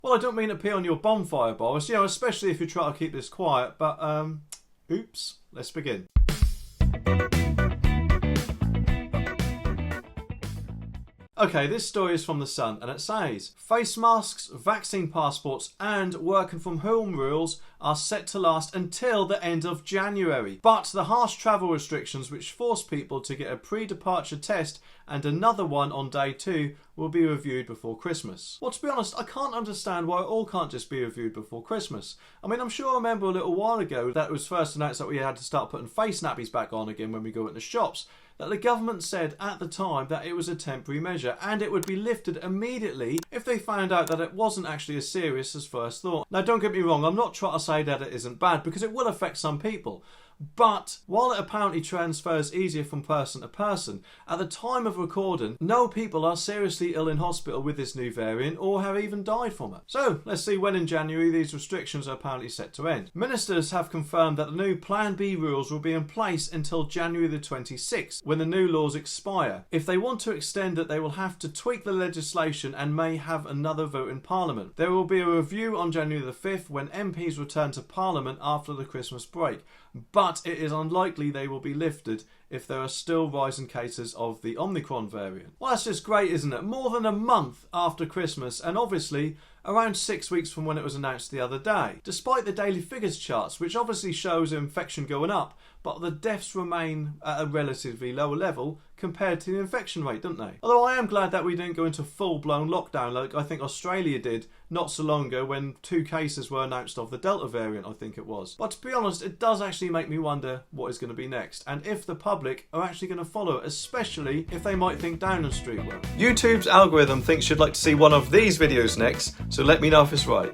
Well, I don't mean to pee on your bonfire, Boris, you know, especially if you try to keep this quiet, but, oops, let's begin. Okay, this story is from The Sun, and it says, face masks, vaccine passports and working from home rules are set to last until the end of January. But the harsh travel restrictions which force people to get a pre-departure test and another one on day 2 will be reviewed before Christmas. Well, to be honest, I can't understand why it all can't just be reviewed before Christmas. I mean, I'm sure I remember a little while ago that it was first announced that we had to start putting face nappies back on again when we go into shops. That the government said at the time that it was a temporary measure and it would be lifted immediately if they found out that it wasn't actually as serious as first thought. Now, don't get me wrong, I'm not trying to say that it isn't bad, because it will affect some people. But while it apparently transfers easier from person to person, at the time of recording, no people are seriously ill in hospital with this new variant or have even died from it. So let's see when in January these restrictions are apparently set to end. Ministers have confirmed that the new Plan B rules will be in place until January the 26th, when the new laws expire. If they want to extend it, they will have to tweak the legislation and may have another vote in Parliament. There will be a review on January the 5th when MPs return to Parliament after the Christmas break. But it is unlikely they will be lifted if there are still rising cases of the Omicron variant. Well, that's just great, isn't it? More than a month after Christmas, and obviously around 6 weeks from when it was announced the other day. Despite the daily figures charts, which obviously shows infection going up, but the deaths remain at a relatively lower level compared to the infection rate, don't they? Although I am glad that we didn't go into full-blown lockdown like I think Australia did not so long ago when 2 cases were announced of the Delta variant, I think it was. But to be honest, it does actually make me wonder what is going to be next, and if the public are actually going to follow it, especially if they might think Downing Street will. YouTube's algorithm thinks you'd like to see one of these videos next, so let me know if it's right.